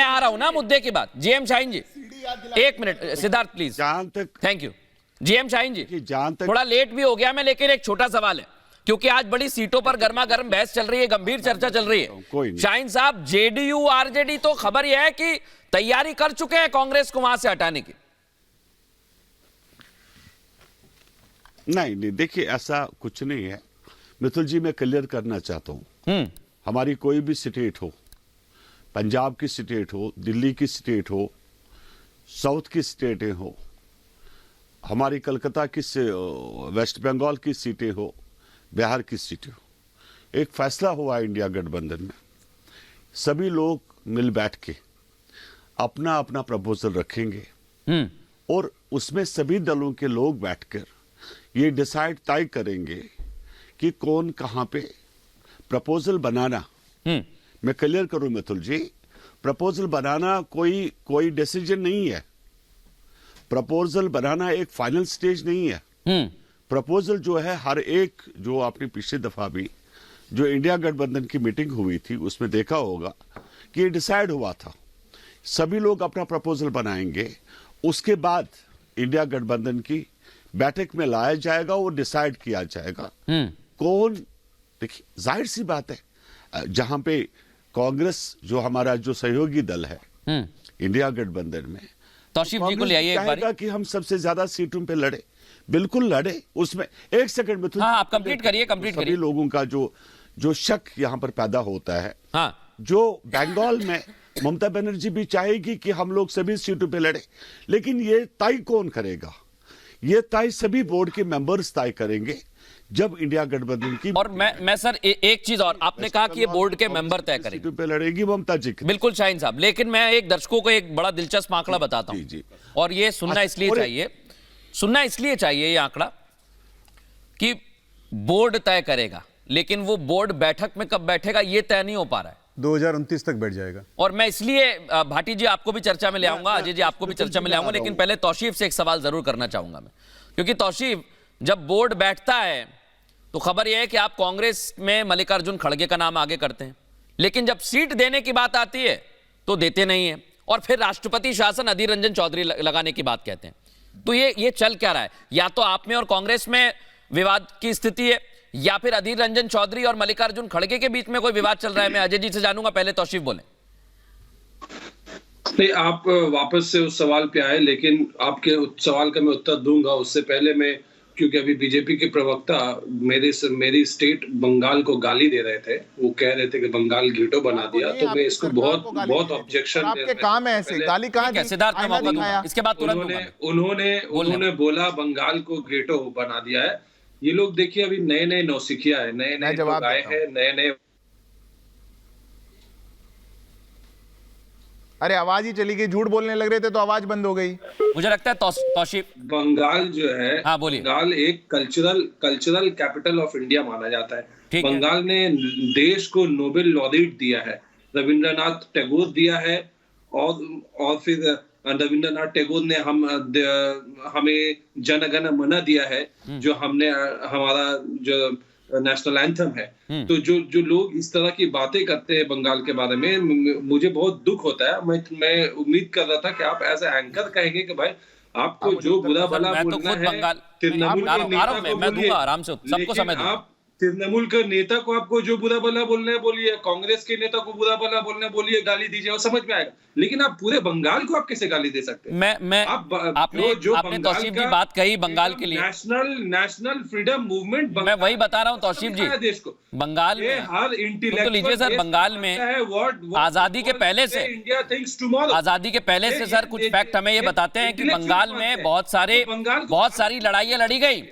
मैं आ रहा हूं ना मुद्दे की बात। जीएम शाहीन जी, एक मिनट सिद्धार्थ प्लीज। जहां तक, थैंक यू जीएम शाहीन जी, जहां तक थोड़ा लेट भी हो गया मैं, लेकिन एक छोटा सवाल है, क्योंकि आज बड़ी सीटों पर गर्मा गर्म बहस चल रही है, गंभीर चर्चा चल रही है। शाहीन साहब, जेडीयू आरजेडी तो खबर यह है कि तैयारी कर चुके हैं कांग्रेस को वहां से हटाने की। नहीं, देखिए ऐसा कुछ नहीं है मिथुल जी। मैं क्लियर करना चाहता हूं, हमारी कोई भी स्टेट हो, पंजाब की स्टेट हो, दिल्ली की स्टेट हो, साउथ की स्टेटें हो, हमारी कलकत्ता की वेस्ट बंगाल की सीटें हो, बिहार की सीटें हो, एक फैसला हुआ इंडिया गठबंधन में, सभी लोग मिल बैठ के अपना अपना प्रपोजल रखेंगे और उसमें सभी दलों के लोग बैठकर ये डिसाइड तय करेंगे कि कौन कहां पे प्रपोजल बनाना। मैं क्लियर करूं मिथुल जी, प्रपोजल बनाना कोई डिसीजन नहीं है। प्रपोजल बनाना एक फाइनल स्टेज नहीं है। प्रपोजल जो है हर एक, जो आपने पिछली दफा भी जो इंडिया गठबंधन की मीटिंग हुई थी उसमें देखा होगा कि ये डिसाइड हुआ था, सभी लोग अपना प्रपोजल बनाएंगे, उसके बाद इंडिया गठबंधन की बैठक में लाया जाएगा और डिसाइड किया जाएगा कौन। देखिए जाहिर सी बात है, जहां पे कांग्रेस जो हमारा जो सहयोगी दल है इंडिया गठबंधन में, तौसीफ जी को ले आइए एक बार कि हम सबसे ज्यादा सीटों पे लड़े, बिल्कुल लड़े। उसमें एक सेकंड में हाँ, आप कंप्लीट करिए, कंप्लीट करिए। सभी लोगों का जो शक यहां पर पैदा होता है, हाँ, जो बंगाल में ममता बनर्जी भी चाहेगी कि हम लोग सभी सीटों पे लड़े, लेकिन ये तय कौन करेगा? ये तय सभी बोर्ड के मेंबर्स तय करेंगे जब इंडिया गठबंधन की। और मैं सर एक चीज और, आपने कहा कि ये बोर्ड के मेंबर तय करेंगे, सीटों पे लड़ेगी ममता जी। बिल्कुल शाहीन साहब, लेकिन मैं एक दर्शकों को एक बड़ा दिलचस्प आंकड़ा बताता हूं, और ये सुनना इसलिए चाहिए ये आंकड़ा कि बोर्ड तय करेगा, लेकिन वो बोर्ड बैठक में कब बैठेगा ये तय नहीं हो पा रहा है। 2029 तक बैठ जाएगा। और मैं इसलिए भाटी जी आपको भी चर्चा में ले आऊंगा, अजय जी आपको भी चर्चा में ले आऊंगा, लेकिन पहले तौसीफ से एक सवाल जरूर करना चाहूंगा मैं, क्योंकि तौसीफ, जब बोर्ड बैठता है तो खबर यह है कि आप कांग्रेस में मल्लिकार्जुन खड़गे का नाम आगे करते हैं, लेकिन जब सीट देने की बात आती है तो देते नहीं है, और फिर राष्ट्रपति शासन अधीर रंजन चौधरी लगाने की बात कहते हैं। तो ये चल क्या रहा है? या तो आप में और कांग्रेस में विवाद की स्थिति है, या फिर अधीर रंजन चौधरी और मल्लिकार्जुन खड़गे के बीच में कोई विवाद चल रहा है। मैं अजय जी से जानूंगा, पहले तौसीफ बोले। नहीं, आप वापस से उस सवाल पे आए, लेकिन आपके सवाल का मैं उत्तर दूंगा उससे पहले मैं, क्योंकि अभी बीजेपी के प्रवक्ता मेरी स्टेट बंगाल को गाली दे रहे थे, वो कह रहे थे कि बंगाल घेटो बना दिया, तो मैं इसको बहुत ऑब्जेक्शन। आपके काम है ऐसे गाली कहां? सिद्धार्थ, मैं मौका दूंगा, इसके बाद तुरंत उन्होंने बोला बंगाल को घेटो बना दिया है। ये लोग देखिए अभी नए नौसिखिया है, नए जवाब आए हैं, नए। अरे आवाज ही चली गई, झूठ बोलने लग रहे थे तो आवाज बंद हो गई। मुझे लगता है तौसीफ, बंगाल जो है, हाँ बोलिए, बंगाल एक कल्चरल कैपिटल ऑफ इंडिया माना जाता है। बंगाल ने देश को नोबेल लॉरेट दिया है, रविंद्रनाथ टैगोर दिया है, और फिर रविंद्रनाथ टैगोर ने हमें जन गण मन दिया है, जो हमारा जो नेशनल एंथम है। तो जो लोग इस तरह की बातें करते हैं बंगाल के बारे में, मुझे बहुत दुख होता है। मैं उम्मीद कर रहा था कि आप एज ए एंकर कहेंगे कि भाई आपको जो बुरा भला बोलना है, तृणमूल के नेता को आपको जो बुरा भला बोलना है बोलिए, कांग्रेस के नेता को बुरा भला बोलना है बोलिए, गाली दीजिए और समझ में आएगा। लेकिन आप पूरे बंगाल को आप कैसे गाली दे सकते हैं? आपने तौसीफ जी बात कही बंगाल के लिए, नेशनल फ्रीडम मूवमेंट, मैं वही बता रहा हूँ तौसीफ जी, देश को बंगाल में हर तो लीजिए सर, बंगाल में आजादी के पहले से, आजादी के पहले से सर कुछ फैक्ट हमें ये बताते हैं कि बंगाल में बहुत सारी लड़ाइयां लड़ी गई,